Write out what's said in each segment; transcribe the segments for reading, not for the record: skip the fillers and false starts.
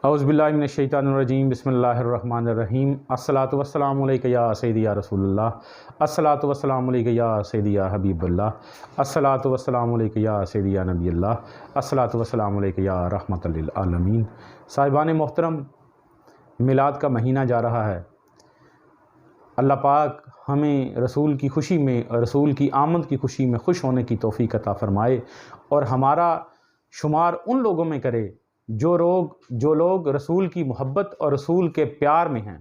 اعوذ باللہ من الشیطان الرجیم بسم اللہ الرحمن الرحیم الصلاۃ والسلام علیک یا سیدی یا رسول اللہ الصلاۃ والسلام علیک یا سیدی یا حبیب اللہ الصلاۃ والسلام علیک یا سیدی یا نبی اللہ الصلاۃ والسلام علیک یا رحمۃ للعالمین۔ صاحبان محترم، میلاد کا مہینہ جا رہا ہے۔ اللہ پاک ہمیں رسول کی خوشی میں، رسول کی آمد کی خوشی میں خوش ہونے کی توفیق عطا فرمائے اور ہمارا شمار ان لوگوں میں کرے جو لوگ رسول کی محبت اور رسول کے پیار میں ہیں۔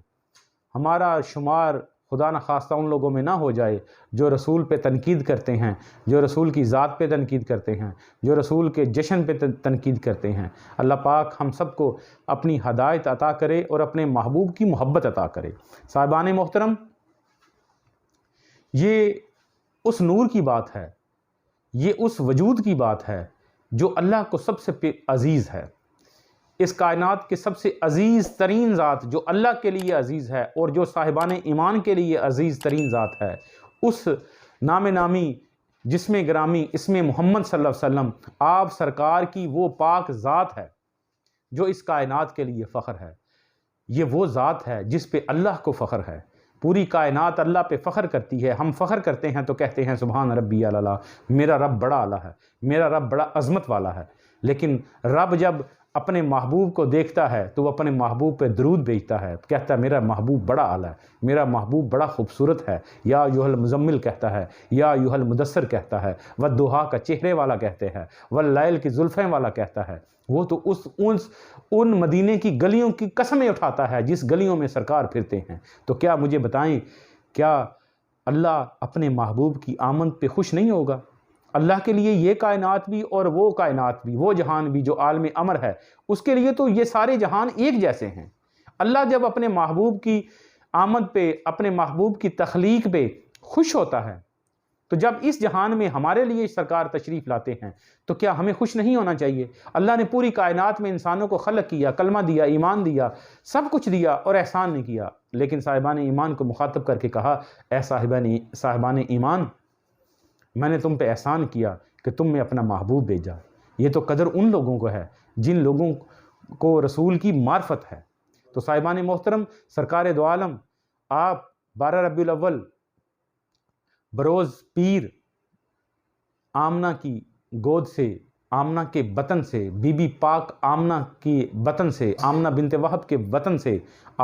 ہمارا شمار خدا نخواستہ ان لوگوں میں نہ ہو جائے جو رسول پہ تنقید کرتے ہیں، جو رسول کی ذات پہ تنقید کرتے ہیں، جو رسول کے جشن پہ تنقید کرتے ہیں۔ اللہ پاک ہم سب کو اپنی ہدایت عطا کرے اور اپنے محبوب کی محبت عطا کرے۔ صاحبان محترم، یہ اس نور کی بات ہے، یہ اس وجود کی بات ہے جو اللہ کو سب سے عزیز ہے۔ اس کائنات کے سب سے عزیز ترین ذات جو اللہ کے لیے عزیز ہے اور جو صاحبان ایمان کے لیے عزیز ترین ذات ہے، اس نام نامی جسم گرامی اسم محمد صلی اللہ علیہ وسلم آپ سرکار کی وہ پاک ذات ہے جو اس کائنات کے لیے فخر ہے۔ یہ وہ ذات ہے جس پہ اللہ کو فخر ہے۔ پوری کائنات اللہ پہ فخر کرتی ہے۔ ہم فخر کرتے ہیں تو کہتے ہیں سبحان ربی اعلیٰ، میرا رب بڑا اعلیٰ ہے، میرا رب بڑا عظمت والا ہے۔ لیکن رب جب اپنے محبوب کو دیکھتا ہے تو وہ اپنے محبوب پہ درود بھیجتا ہے، کہتا ہے میرا محبوب بڑا اعلیٰ ہے، میرا محبوب بڑا خوبصورت ہے۔ یا ایھا المزمل کہتا ہے، یا ایھا المدثر کہتا ہے، والضحیٰ کا چہرے والا کہتے ہیں، واللیل کی زلفیں والا کہتا ہے۔ وہ تو ان مدینے کی گلیوں کی قسمیں اٹھاتا ہے جس گلیوں میں سرکار پھرتے ہیں۔ تو کیا مجھے بتائیں، کیا اللہ اپنے محبوب کی آمد پہ خوش نہیں ہوگا؟ اللہ کے لیے یہ کائنات بھی اور وہ کائنات بھی، وہ جہان بھی جو عالم امر ہے، اس کے لیے تو یہ سارے جہان ایک جیسے ہیں۔ اللہ جب اپنے محبوب کی آمد پہ، اپنے محبوب کی تخلیق پہ خوش ہوتا ہے، تو جب اس جہان میں ہمارے لیے سرکار تشریف لاتے ہیں تو کیا ہمیں خوش نہیں ہونا چاہیے؟ اللہ نے پوری کائنات میں انسانوں کو خلق کیا، کلمہ دیا، ایمان دیا، سب کچھ دیا اور احسان نہیں کیا۔ لیکن صاحبان ایمان کو مخاطب کر کے کہا، اے صاحبان ایمان، میں نے تم پہ احسان کیا کہ تم میں اپنا محبوب بھیجا۔ یہ تو قدر ان لوگوں کو ہے جن لوگوں کو رسول کی معرفت ہے۔ تو صاحبان محترم، سرکار دو عالم آپ 12 ربیع الاول بروز پیر آمنہ کی گود سے، آمنہ کے بطن سے، بی بی پاک آمنہ کی بطن سے، آمنہ بنت وہب کے بطن سے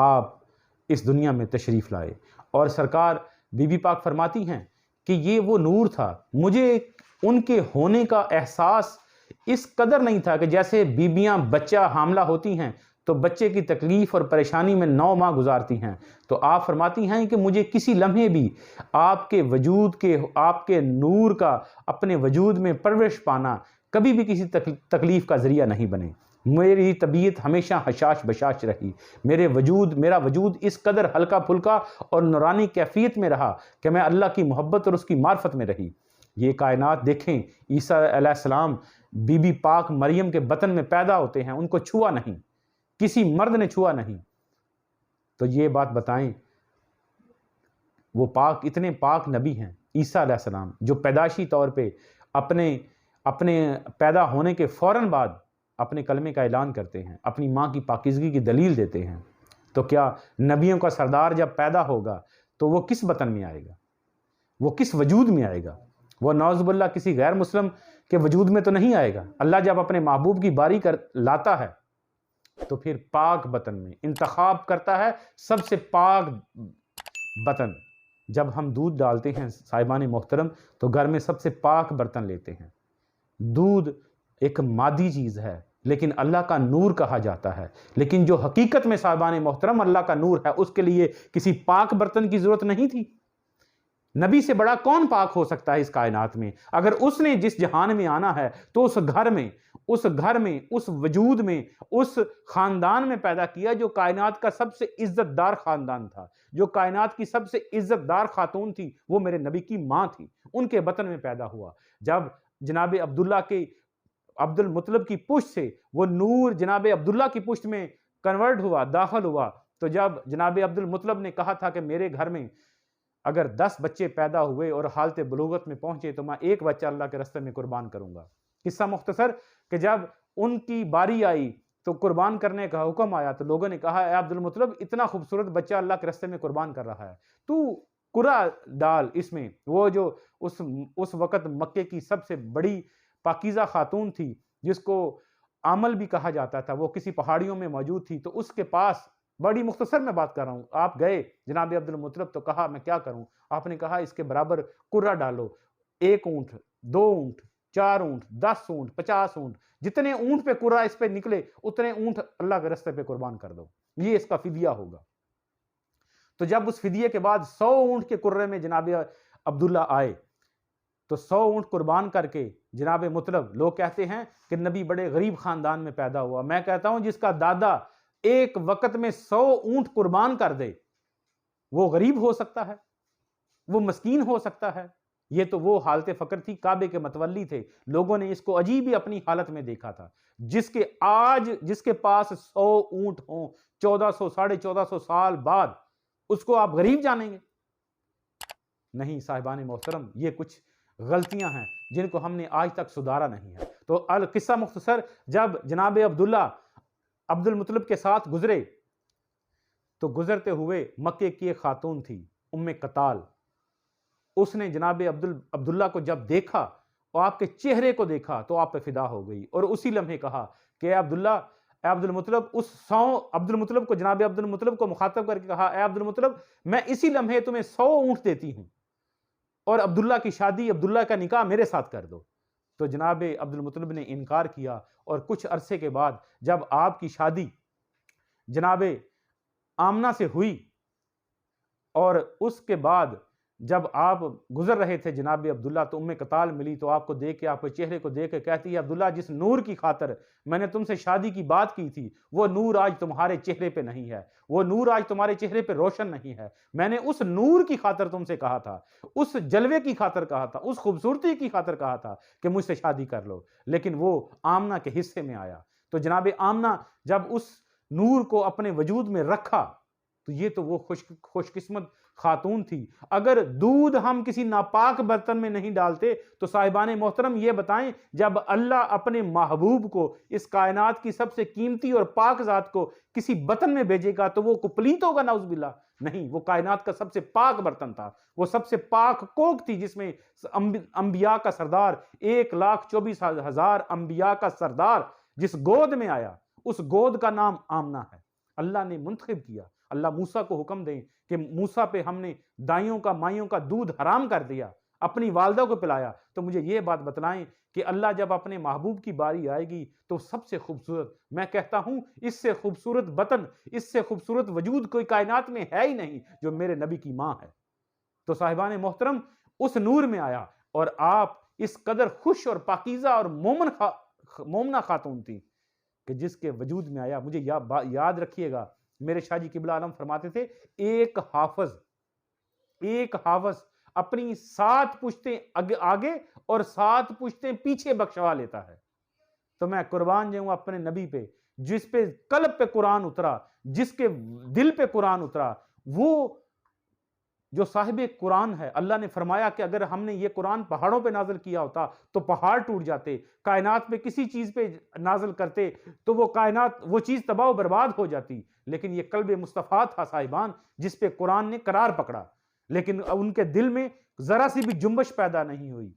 آپ اس دنیا میں تشریف لائے۔ اور سرکار بی بی پاک فرماتی ہیں کہ یہ وہ نور تھا، مجھے ان کے ہونے کا احساس اس قدر نہیں تھا کہ جیسے بیویاں بچہ حاملہ ہوتی ہیں تو بچے کی تکلیف اور پریشانی میں 9 ماہ گزارتی ہیں، تو آپ فرماتی ہیں کہ مجھے کسی لمحے بھی آپ کے وجود کے، آپ کے نور کا اپنے وجود میں پرورش پانا کبھی بھی کسی تکلیف کا ذریعہ نہیں بنے۔ میری طبیعت ہمیشہ حشاش بشاش رہی، میرا وجود اس قدر ہلکا پھلکا اور نورانی کیفیت میں رہا کہ میں اللہ کی محبت اور اس کی معرفت میں رہی۔ یہ کائنات دیکھیں، عیسیٰ علیہ السلام بی بی پاک مریم کے بطن میں پیدا ہوتے ہیں، ان کو چھوا نہیں، کسی مرد نے چھوا نہیں۔ تو یہ بات بتائیں، وہ پاک، اتنے پاک نبی ہیں عیسیٰ علیہ السلام جو پیدائشی طور پہ اپنے پیدا ہونے کے فوراً بعد اپنے کلمے کا اعلان کرتے ہیں، اپنی ماں کی پاکیزگی کی دلیل دیتے ہیں۔ تو کیا نبیوں کا سردار جب پیدا ہوگا تو وہ کس بطن میں آئے گا؟ وہ کس وجود میں آئے گا؟ وہ نعوذ باللہ کسی غیر مسلم کے وجود میں تو نہیں آئے گا۔ اللہ جب اپنے محبوب کی باری لاتا ہے تو پھر پاک بطن میں انتخاب کرتا ہے، سب سے پاک بطن۔ جب ہم دودھ ڈالتے ہیں صاحبان محترم تو گھر میں سب سے پاک برتن لیتے ہیں۔ دودھ ایک مادی چیز ہے لیکن اللہ کا نور کہا جاتا ہے، لیکن جو حقیقت میں صاحبان محترم اللہ کا نور ہے، اس کے لیے کسی پاک برتن کی ضرورت نہیں تھی۔ نبی سے بڑا کون پاک ہو سکتا ہے اس کائنات میں؟ اگر اس نے جس جہان میں آنا ہے تو اس گھر میں، اس وجود میں، اس خاندان میں پیدا کیا جو کائنات کا سب سے عزت دار خاندان تھا، جو کائنات کی سب سے عزت دار خاتون تھی، وہ میرے نبی کی ماں تھی، ان کے بطن میں پیدا ہوا۔ جب جناب عبداللہ کے، عبد المطلب کی پشت سے وہ نور جناب عبداللہ کی پشت میں کنورٹ ہوا، داخل ہوا، تو جب جناب عبد المطلب نے کہا تھا کہ میرے گھر میں اگر 10 بچے پیدا ہوئے اور حالت بلوغت میں پہنچے تو میں ایک بچہ اللہ کے راستے میں قربان کروں گا۔ قصہ مختصر کہ جب ان کی باری آئی تو قربان کرنے کا حکم آیا تو لوگوں نے کہا اے عبد المطلب اتنا خوبصورت بچہ اللہ کے راستے میں قربان کر رہا ہے، تو قرا ڈال اس میں۔ وہ جو اس وقت مکے کی سب سے بڑی پاکیزہ خاتون تھی جس کو عامل بھی کہا جاتا تھا، وہ کسی پہاڑیوں میں موجود تھی، تو اس کے پاس، بڑی مختصر میں بات کر رہا ہوں، آپ گئے جناب عبد المطلب تو کہا میں کیا کروں؟ آپ نے کہا اس کے برابر قرہ ڈالو، 1 اونٹ، 2 اونٹ، 4 اونٹ، 10 اونٹ، 50 اونٹ، جتنے اونٹ پہ قرہ اس پہ نکلے اتنے اونٹ اللہ کے راستے پہ قربان کر دو، یہ اس کا فدیہ ہوگا۔ تو جب اس فدیے کے بعد 100 اونٹ کے قرے میں جناب عبداللہ آئے تو 100 اونٹ قربان کر کے جناب مطلب، لوگ کہتے ہیں کہ نبی بڑے غریب خاندان میں پیدا ہوا، میں کہتا ہوں جس کا دادا ایک وقت میں 100 اونٹ قربان کر دے وہ غریب ہو سکتا ہے، وہ مسکین ہو سکتا ہے؟ یہ تو وہ حالت فقر تھی، کعبے کے متولی تھے، لوگوں نے اس کو عجیب ہی اپنی حالت میں دیکھا تھا۔ جس کے پاس 100 اونٹ ہوں 1400 1450 سال بعد، اس کو آپ غریب جانیں گے؟ نہیں صاحبان محترم، یہ کچھ غلطیاں ہیں جن کو ہم نے آج تک سدھارا نہیں ہے۔ تو القصہ مختصر، جب جناب عبداللہ عبد المطلب کے ساتھ گزرے تو گزرتے ہوئے مکے کی ایک خاتون تھی ام قتال، اس نے جناب عبداللہ کو جب دیکھا اور آپ کے چہرے کو دیکھا تو آپ پہ فدا ہو گئی، اور اسی لمحے کہا کہ اے عبداللہ، اے عبد المطلب، عبد المطلب کو، جناب عبد المطلب کو مخاطب کر کے کہا اے عبد المطلب، میں اسی لمحے تمہیں 100 اونٹ دیتی ہوں اور عبداللہ کی شادی، عبداللہ کا نکاح میرے ساتھ کر دو۔ تو جناب عبد المطلب نے انکار کیا، اور کچھ عرصے کے بعد جب آپ کی شادی جناب آمنہ سے ہوئی، اور اس کے بعد جب آپ گزر رہے تھے جناب عبداللہ، تو ام قتال ملی، تو آپ کو دیکھ کے، آپ کے چہرے کو دیکھ کے کہتی ہے عبداللہ، جس نور کی خاطر میں نے تم سے شادی کی بات کی تھی وہ نور آج تمہارے چہرے پہ نہیں ہے، وہ نور آج تمہارے چہرے پہ روشن نہیں ہے۔ میں نے اس نور کی خاطر تم سے کہا تھا، اس جلوے کی خاطر کہا تھا، اس خوبصورتی کی خاطر کہا تھا کہ مجھ سے شادی کر لو، لیکن وہ آمنہ کے حصے میں آیا۔ تو جناب آمنہ جب اس نور کو اپنے وجود میں رکھا تو یہ تو وہ خوش قسمت خاتون تھی۔ اگر دودھ ہم کسی ناپاک برتن میں نہیں ڈالتے تو صاحبان محترم یہ بتائیں، جب اللہ اپنے محبوب کو، اس کائنات کی سب سے قیمتی اور پاک ذات کو کسی برتن میں بھیجے گا تو وہ پلیت ہوگا؟ نعوذ باللہ، نہیں، وہ کائنات کا سب سے پاک برتن تھا، وہ سب سے پاک کوک تھی جس میں انبیاء کا سردار، 1,24,000 انبیاء کا سردار جس گود میں آیا، اس گود کا نام آمنہ ہے۔ اللہ نے منتخب کیا، اللہ موسیٰ کو حکم دیں کہ موسیٰ پہ ہم نے دائیوں کا، مائیوں کا دودھ حرام کر دیا، اپنی والدہ کو پلایا، تو مجھے یہ بات بتلائیں کہ اللہ جب اپنے محبوب کی باری آئے گی تو سب سے خوبصورت، میں کہتا ہوں اس سے خوبصورت بطن، اس سے خوبصورت وجود کوئی کائنات میں ہے ہی نہیں جو میرے نبی کی ماں ہے۔ تو صاحبان محترم، اس نور میں آیا، اور آپ اس قدر خوش اور پاکیزہ اور مومنہ خاتون تھی کہ جس کے وجود میں آیا۔ مجھے یاد رکھیے گا، میرے شاہ جی قبلہ عالم فرماتے تھے، ایک حافظ اپنی 7 پشتیں آگے اور 7 پشتیں پیچھے بخشوا لیتا ہے۔ تو میں قربان جاؤں اپنے نبی پہ، جس پہ قلب پہ قرآن اترا، جس کے دل پہ قرآن اترا، وہ جو صاحب قرآن ہے۔ اللہ نے فرمایا کہ اگر ہم نے یہ قرآن پہاڑوں پہ نازل کیا ہوتا تو پہاڑ ٹوٹ جاتے، کائنات میں کسی چیز پہ نازل کرتے تو وہ چیز تباہ و برباد ہو جاتی، لیکن یہ قلب مصطفیٰ تھا صاحبان، جس پہ قرآن نے قرار پکڑا، لیکن ان کے دل میں ذرا سی بھی جنبش پیدا نہیں ہوئی،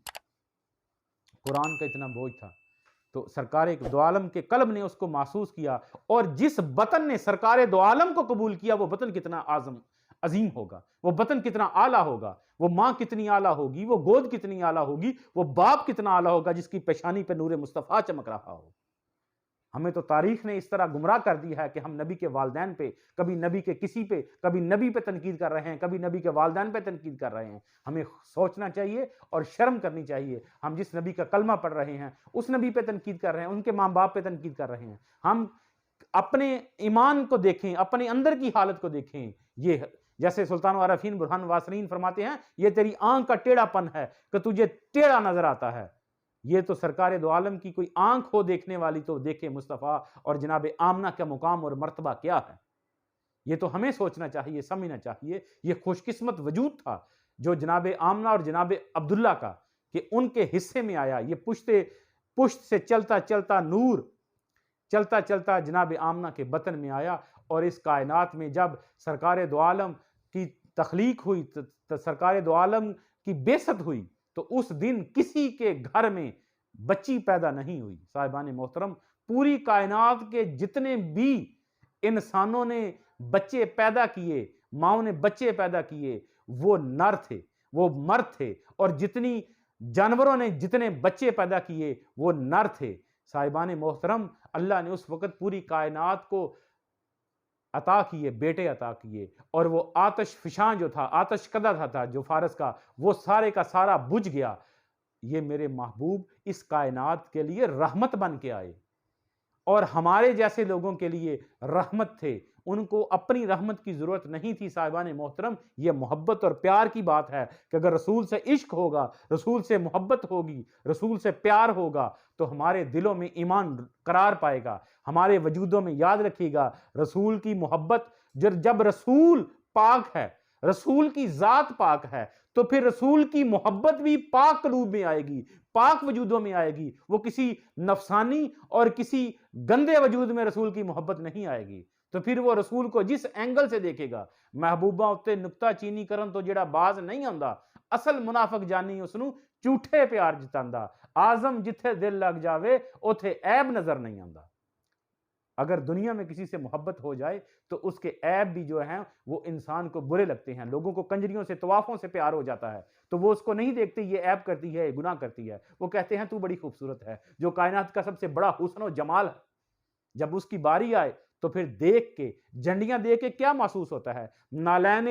قرآن کا اتنا بوجھ تھا۔ تو سرکار دو عالم کے قلب نے اس کو محسوس کیا، اور جس بطن نے سرکار دو عالم کو قبول کیا وہ بطن کتنا عظیم ہوگا، وہ بطن کتنا اعلیٰ ہوگا، وہ ماں کتنی اعلیٰ ہوگی، وہ گود کتنی اعلیٰ ہوگی، وہ باپ کتنا اعلیٰ ہوگا جس کی پیشانی پہ نور مصطفیٰ چمک رہا ہو۔ ہمیں تو تاریخ نے اس طرح گمراہ کر دی ہے کہ ہم نبی کے والدین پہ، کبھی نبی کے کسی پہ، کبھی نبی پہ تنقید کر رہے ہیں، کبھی نبی کے والدین پہ تنقید کر رہے ہیں۔ ہمیں سوچنا چاہیے اور شرم کرنی چاہیے، ہم جس نبی کا کلمہ پڑھ رہے ہیں اس نبی پہ تنقید کر رہے ہیں، ان کے ماں باپ پہ تنقید کر رہے ہیں۔ ہم اپنے ایمان کو دیکھیں، اپنے اندر کی حالت کو دیکھیں۔ یہ جیسے سلطان عارفین برہان واسرین فرماتے ہیں، یہ تیری آنکھ کا ٹیڑھا پن ہے کہ تجھے ٹیڑھا نظر آتا ہے۔ یہ تو سرکار دو عالم کی کوئی آنکھ ہو دیکھنے والی تو دیکھے مصطفیٰ اور جناب آمنہ کا مقام اور مرتبہ کیا ہے۔ یہ تو ہمیں سوچنا چاہیے، سمجھنا چاہیے۔ یہ خوش قسمت وجود تھا جو جناب آمنہ اور جناب عبداللہ کا، کہ ان کے حصے میں آیا۔ یہ پشت سے چلتا چلتا نور چلتا چلتا جناب آمنہ کے بطن میں آیا، اور اس کائنات میں جب سرکار دو عالم کی تخلیق ہوئی، سرکار دو عالم کی بعثت ہوئی، تو اس دن کسی کے گھر میں بچی پیدا نہیں ہوئی۔ صاحبان محترم، پوری کائنات کے جتنے بھی انسانوں نے بچے پیدا کیے، ماؤں نے بچے پیدا کیے، وہ نر تھے، وہ مرد تھے، اور جتنی جانوروں نے جتنے بچے پیدا کیے وہ نر تھے۔ صاحبان محترم، اللہ نے اس وقت پوری کائنات کو عطا کیے، بیٹے عطا کیے، اور وہ آتش فشاں جو تھا، آتش کدہ تھا جو فارس کا، وہ سارے کا سارا بجھ گیا۔ یہ میرے محبوب اس کائنات کے لیے رحمت بن کے آئے، اور ہمارے جیسے لوگوں کے لیے رحمت تھے، ان کو اپنی رحمت کی ضرورت نہیں تھی۔ صاحبان محترم، یہ محبت اور پیار کی بات ہے کہ اگر رسول سے عشق ہوگا، رسول سے محبت ہوگی، رسول سے پیار ہوگا، تو ہمارے دلوں میں ایمان قرار پائے گا، ہمارے وجودوں میں۔ یاد رکھیے گا، رسول کی محبت، جب رسول پاک ہے، رسول کی ذات پاک ہے، تو پھر رسول کی محبت بھی پاک قلوب میں آئے گی، پاک وجودوں میں آئے گی۔ وہ کسی نفسانی اور کسی گندے وجود میں رسول کی محبت نہیں آئے گی۔ تو پھر وہ رسول کو جس اینگل سے دیکھے گا، محبوبہ اتے نکتہ چینی کرن تو جڑا باز نہیں آندا، اصل منافق جانی اسنو جھوٹے پیار جتاندا، آزم جتھے دل لگ جاوے اوتھے عیب نظر نہیں آندا۔ اگر دنیا میں کسی سے محبت ہو جائے تو اس کے عیب بھی جو ہیں وہ انسان کو برے لگتے ہیں۔ لوگوں کو کنجریوں سے، طوافوں سے پیار ہو جاتا ہے، تو وہ اس کو نہیں دیکھتے یہ عیب کرتی ہے، یہ گناہ کرتی ہے، وہ کہتے ہیں تو بڑی خوبصورت ہے، جو کائنات کا سب سے بڑا حسن و جمال ہے۔ جب اس کی باری آئے تو پھر دیکھ کے، جھنڈیاں دیکھ کے کیا محسوس ہوتا ہے؟ نالین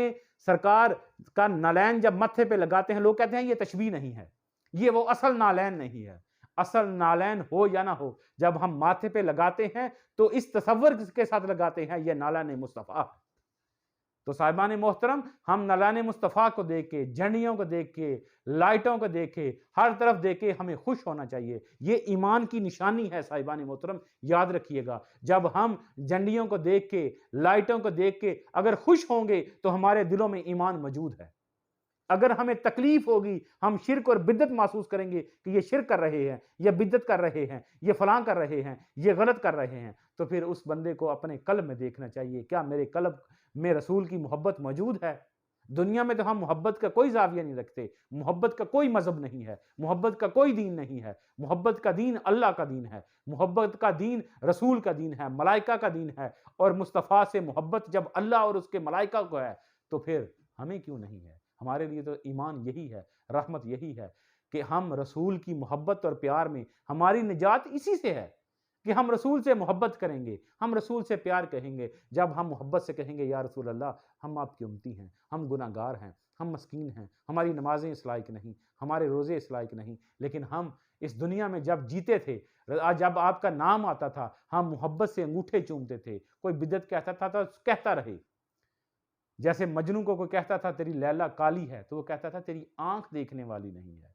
سرکار کا نالین جب متھے پہ لگاتے ہیں، لوگ کہتے ہیں یہ تشبیہ نہیں ہے، یہ وہ اصل نالین نہیں ہے۔ اصل نالین ہو یا نہ ہو، جب ہم ماتھے پہ لگاتے ہیں تو اس تصور کے ساتھ لگاتے ہیں یہ نالین مصطفیٰ۔ تو صاحبان محترم، ہم نالین مصطفیٰ کو دیکھ کے، جھنڈیوں کو دیکھ کے، لائٹوں کو دیکھ کے، ہر طرف دیکھ کے ہمیں خوش ہونا چاہیے۔ یہ ایمان کی نشانی ہے صاحبان محترم، یاد رکھیے گا۔ جب ہم جھنڈیوں کو دیکھ کے، لائٹوں کو دیکھ کے اگر خوش ہوں گے تو ہمارے دلوں میں ایمان موجود ہے۔ اگر ہمیں تکلیف ہوگی، ہم شرک اور بدعت محسوس کریں گے کہ یہ شرک کر رہے ہیں، یہ بدعت کر رہے ہیں، یہ فلاں کر رہے ہیں، یہ غلط کر رہے ہیں، تو پھر اس بندے کو اپنے قلب میں دیکھنا چاہیے، کیا میرے قلب میں رسول کی محبت موجود ہے؟ دنیا میں تو ہم محبت کا کوئی زاویہ نہیں رکھتے، محبت کا کوئی مذہب نہیں ہے، محبت کا کوئی دین نہیں ہے۔ محبت کا دین اللہ کا دین ہے، محبت کا دین رسول کا دین ہے، ملائکہ کا دین ہے، اور مصطفیٰ سے محبت جب اللہ اور اس کے ملائکہ کو ہے تو پھر ہمیں کیوں نہیں ہے؟ ہمارے لیے تو ایمان یہی ہے، رحمت یہی ہے کہ ہم رسول کی محبت اور پیار میں، ہماری نجات اسی سے ہے کہ ہم رسول سے محبت کریں گے، ہم رسول سے پیار کہیں گے۔ جب ہم محبت سے کہیں گے یا رسول اللہ، ہم آپ کی امتی ہیں، ہم گناہ گار ہیں، ہم مسکین ہیں، ہماری نمازیں اس لائق نہیں، ہمارے روزے اس لائق نہیں، لیکن ہم اس دنیا میں جب جیتے تھے، جب آپ کا نام آتا تھا، ہم محبت سے انگوٹھے چومتے تھے۔ کوئی بدعت کہتا تھا تو کہتا رہے، جیسے مجنوں کو کوئی کہتا تھا تیری لیلا کالی ہے، تو وہ کہتا تھا تیری آنکھ دیکھنے والی نہیں ہے،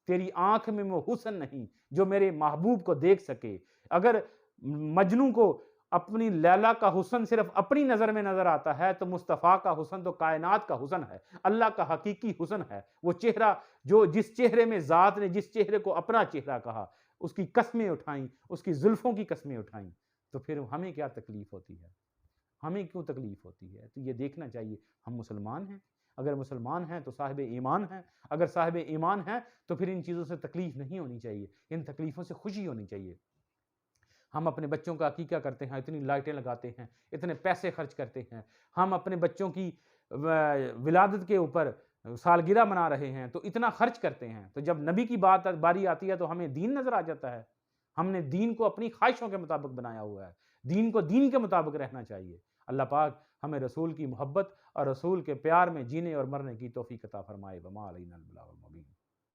تیری آنکھ میں وہ حسن نہیں جو میرے محبوب کو دیکھ سکے۔ اگر مجنوں کو اپنی لیلا کا حسن صرف اپنی نظر میں نظر آتا ہے تو مصطفیٰ کا حسن تو کائنات کا حسن ہے، اللہ کا حقیقی حسن ہے۔ وہ چہرہ جو جس چہرے میں ذات نے جس چہرے کو اپنا چہرہ کہا، اس کی قسمیں اٹھائیں، اس کی زلفوں کی قسمیں اٹھائیں، تو پھر ہمیں کیا تکلیف ہوتی ہے؟ ہمیں کیوں تکلیف ہوتی ہے؟ تو یہ دیکھنا چاہیے ہم مسلمان ہیں، اگر مسلمان ہیں تو صاحب ایمان ہیں، اگر صاحب ایمان ہیں تو پھر ان چیزوں سے تکلیف نہیں ہونی چاہیے، ان تکلیفوں سے خوشی ہونی چاہیے۔ ہم اپنے بچوں کا عقیقہ کرتے ہیں، اتنی لائٹیں لگاتے ہیں، اتنے پیسے خرچ کرتے ہیں، ہم اپنے بچوں کی ولادت کے اوپر سالگرہ منا رہے ہیں تو اتنا خرچ کرتے ہیں، تو جب نبی کی باری آتی ہے تو ہمیں دین نظر آ جاتا ہے۔ ہم نے دین کو اپنی خواہشوں کے مطابق بنایا ہوا ہے، دین کو دین کے مطابق رہنا چاہیے۔ اللہ پاک ہمیں رسول کی محبت اور رسول کے پیار میں جینے اور مرنے کی توفیق عطا فرمائے۔ وما علینا البلاغ۔